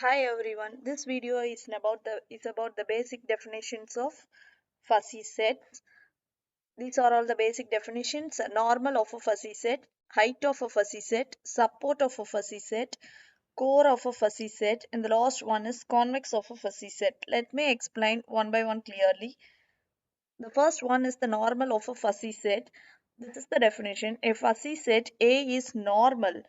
Hi everyone. This video is about the basic definitions of fuzzy sets. These are all the basic definitions: normal of a fuzzy set, height of a fuzzy set, support of a fuzzy set, core of a fuzzy set, and the last one is convex of a fuzzy set. Let me explain one by one clearly. The first one is the normal of a fuzzy set. This is the definition. A fuzzy set A is normal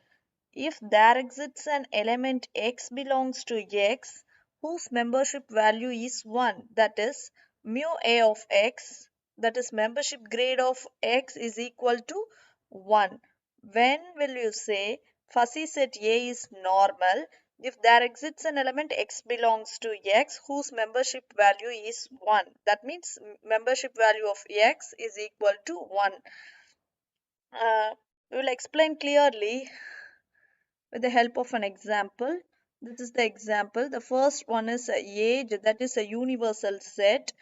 if there exists an element x belongs to x whose membership value is 1, that is mu a of x, that is membership grade of x is equal to 1. When will you say fuzzy set A is normal? If there exists an element x belongs to x whose membership value is 1. That means membership value of x is equal to 1. We will explain clearly with the help of an example. This is the example. The first one is a age, that is a universal set.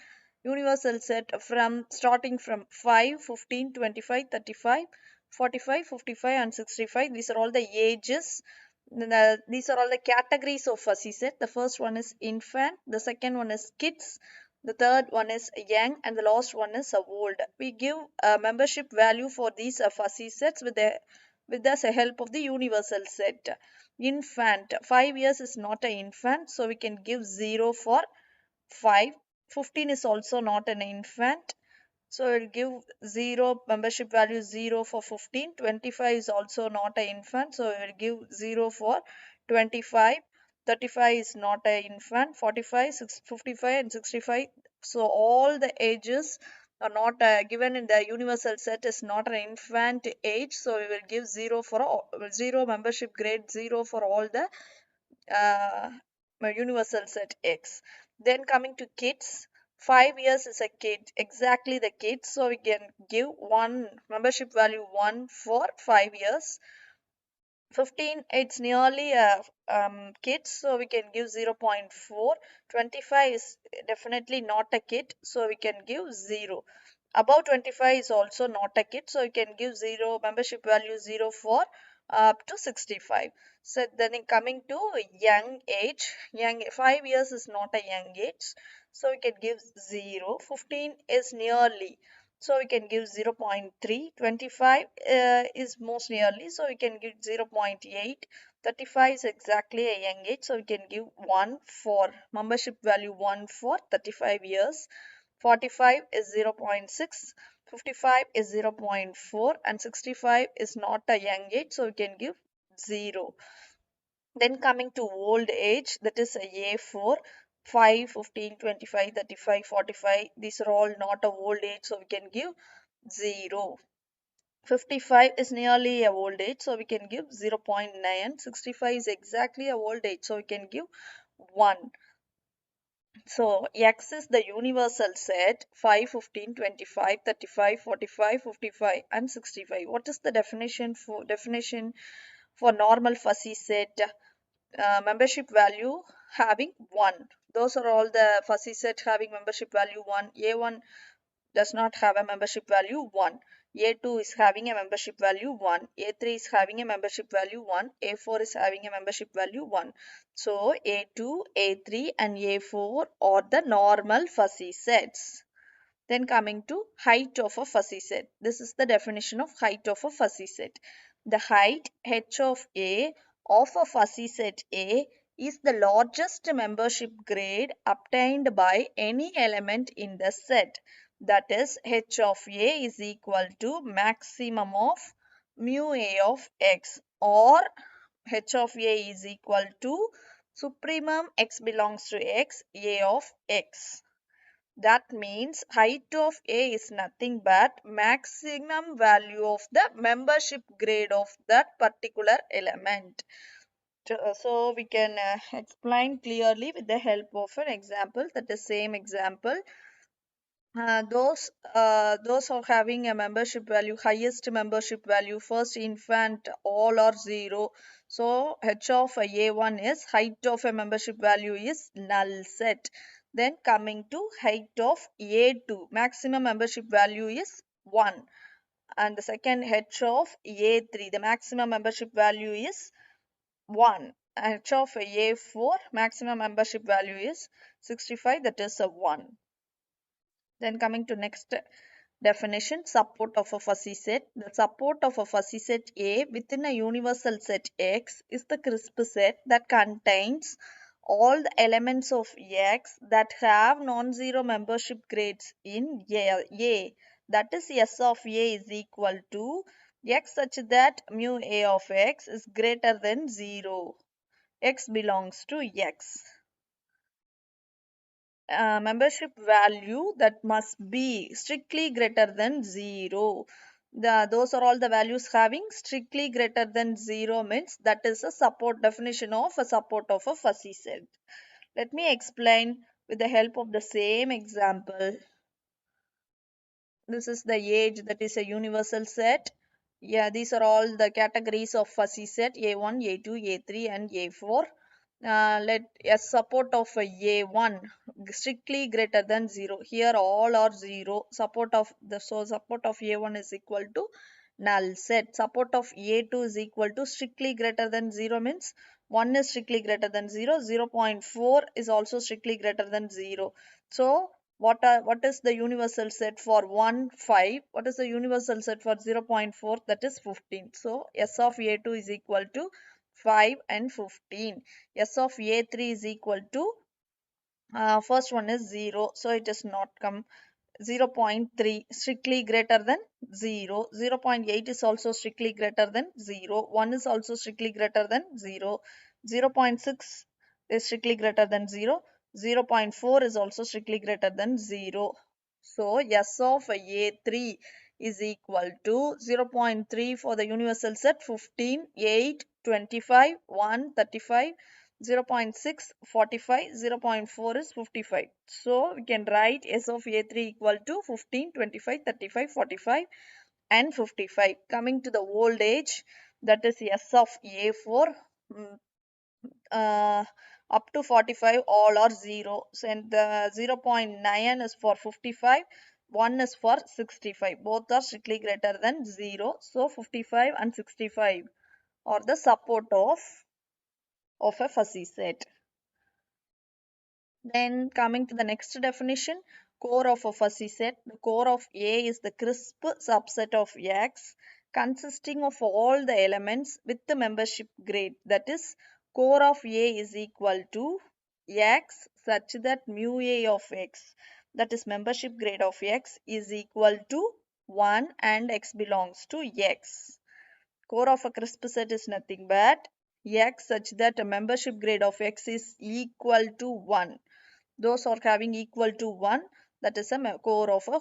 Universal set from starting from 5, 15, 25, 35, 45, 55 and 65. These are all the ages. These are all the categories of fuzzy set. The first one is infant, the second one is kids, the third one is young, and the last one is old. We give a membership value for these fuzzy sets with the help of the universal set. Infant, 5 years is not an infant, so we can give 0 for 5. 15 is also not an infant, so we'll give 0 membership value 0 for 15. 25 is also not an infant, so we'll give 0 for 25. 35 is not an infant. 45, 55 and 65. So all the ages are not given in the universal set is not an infant age, so we will give 0 for 0 membership grade 0 for all the uh, universal set X. Then coming to kids, 5 years is a kid, exactly the kid, so we can give 1 membership value 1 for 5 years. 15, it's nearly a kid, so we can give 0.4. 25 is definitely not a kid, so we can give 0. Above 25 is also not a kid, so we can give 0 membership value 0 for up to 65. So then coming to young age, 5 years is not a young age, so we can give 0. 15 is nearly, so we can give 0.3. 25 is most nearly, so we can give 0.8. 35 is exactly a young age, so we can give 1 for membership value 1 for 35 years. 45 is 0.6. 55 is 0.4 and 65 is not a young age, so we can give 0. Then coming to old age, that is a A4, 5, 15, 25, 35, 45. These are all not a old age, so we can give 0. 55 is nearly a old age, so we can give 0.9. 65 is exactly a old age, so we can give 1. So X is the universal set 5, 15, 25, 35, 45, 55 and 65. What is the definition for normal fuzzy set? Membership value having 1. Those are all the fuzzy set having membership value 1. A1 does not have a membership value 1. A2 is having a membership value 1. A3 is having a membership value 1. A4 is having a membership value 1. So A2, A3 and A4 are the normal fuzzy sets. Then coming to height of a fuzzy set. This is the definition of height of a fuzzy set. The height h of A of a fuzzy set A is the largest membership grade obtained by any element in the set. That is h of A is equal to maximum of mu A of x, or h of A is equal to supremum x belongs to x, A of x. That means height of A is nothing but maximum value of the membership grade of that particular element. So we can explain clearly with the help of an example. That is same example. Those are having a membership value, highest membership value, first infant, all are 0. So h of A1 is height of a membership value is null set. Then coming to height of A2, maximum membership value is 1. And the second h of A3, the maximum membership value is 1. H of A4 maximum membership value is 65, that is a 1. Then coming to next definition, support of a fuzzy set. The support of a fuzzy set A within a universal set X is the crisp set that contains all the elements of X that have non-zero membership grades in A. That is, S of A is equal to X such that mu A of X is greater than 0. X belongs to X. Membership value that must be strictly greater than 0. Those are all the values having strictly greater than 0 means that is a support definition of a support of a fuzzy set. Let me explain with the help of the same example. This is the age, that is a universal set. Yeah, these are all the categories of fuzzy set: A1, A2, A3 and A4. Let a support of A1 strictly greater than 0. Here all are 0. Support of A1 is equal to null set. Support of A2 is equal to strictly greater than 0 means 1 is strictly greater than 0. 0.4 is also strictly greater than 0. So what is the universal set for 1, 5? What is the universal set for 0.4? That is 15. So S of A2 is equal to 5 and 15. S of A3 is equal to first one is 0. So it is not come. 0.3 strictly greater than 0. 0.8 is also strictly greater than 0. 1 is also strictly greater than 0. 0.6 is strictly greater than 0. 0.4 is also strictly greater than 0. So S of A3 is equal to 0.3 for the universal set, 15, 8, 25, 1, 35, 0.6 45, 0.4 is 55. So we can write S of A3 equal to 15, 25, 35, 45 and 55. Coming to the voltage, that is S of A4, uh, up to 45 all are 0. So and the 0.9 is for 55, 1 is for 65. Both are strictly greater than 0. So 55 and 65 are the support of a fuzzy set. Then coming to the next definition, core of a fuzzy set. The core of A is the crisp subset of X consisting of all the elements with the membership grade. That is, core of A is equal to X such that mu A of X, that is membership grade of X, is equal to 1 and X belongs to X. Core of a crisp set is nothing but X such that a membership grade of X is equal to 1. Those are having equal to 1, that is a core of a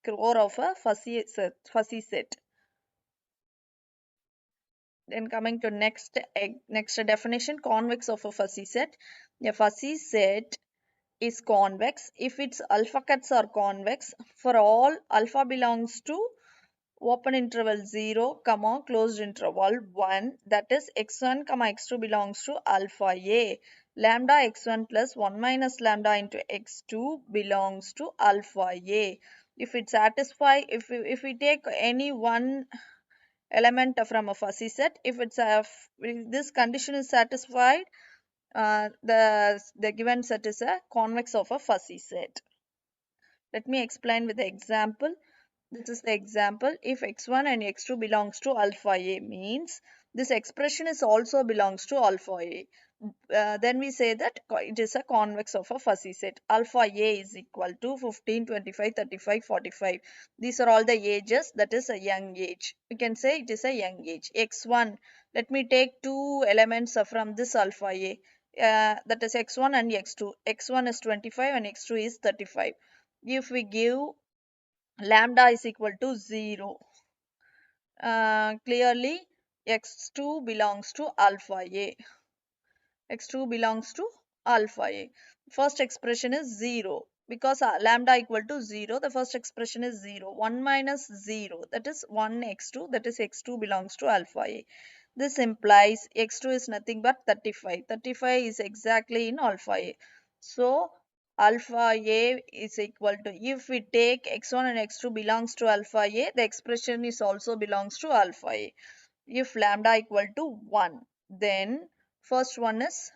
core of a fuzzy set. Then coming to next definition, convex of a fuzzy set. A fuzzy set is convex if its alpha cuts are convex for all alpha belongs to open interval 0 comma closed interval 1, that is x1 comma x2 belongs to alpha A. Lambda x1 plus 1 minus lambda into x2 belongs to alpha A. If it satisfy, if we take any one element from a fuzzy set, if this condition is satisfied, the given set is a convex of a fuzzy set. Let me explain with the example. This is the example. If x1 and x2 belongs to alpha A means this expression is also belongs to alpha A. Then we say that it is a convex of a fuzzy set. Alpha A is equal to 15, 25, 35, 45. These are all the ages, that is a young age. We can say it is a young age. X1, let me take two elements from this alpha A. That is x1 and x2. X1 is 25 and x2 is 35. If we give lambda is equal to 0, clearly x2 belongs to alpha A. X2 belongs to alpha A. First expression is 0 because lambda equal to 0. The first expression is 0. 1 minus 0, that is 1 x2, that is x2 belongs to alpha A. This implies x2 is nothing but 35. 35 is exactly in alpha A. So alpha A is equal to, if we take x1 and x2 belongs to alpha A, the expression is also belongs to alpha A. If lambda equal to 1, then First one is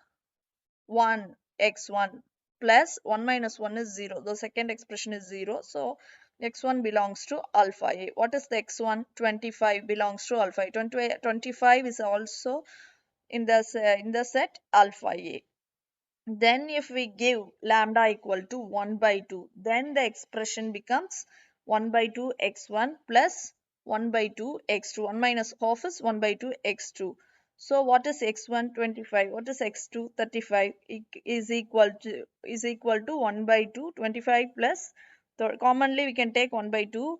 1 x1 plus 1 minus 1 is 0. The second expression is 0. So x1 belongs to alpha a. What is the x1? 25 belongs to alpha a. 25 is also in the set alpha a. Then if we give lambda equal to 1 by 2, then the expression becomes 1 by 2 x1 plus 1 by 2 x2. 1 minus half is 1 by 2 x2. So what is x1? 25. What is x2? 35. It is equal to 1 by 2 25 plus, commonly we can take 1 by 2.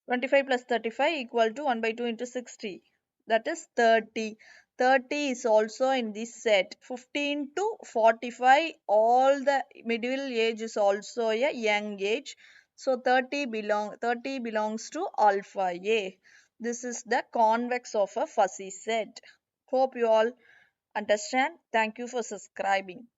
25 plus 35 equal to 1 by 2 into 60. That is 30. 30 is also in this set. 15 to 45, all the middle age is also a young age. So 30 belongs to alpha A. This is the convex of a fuzzy set. Hope you all understand. Thank you for subscribing.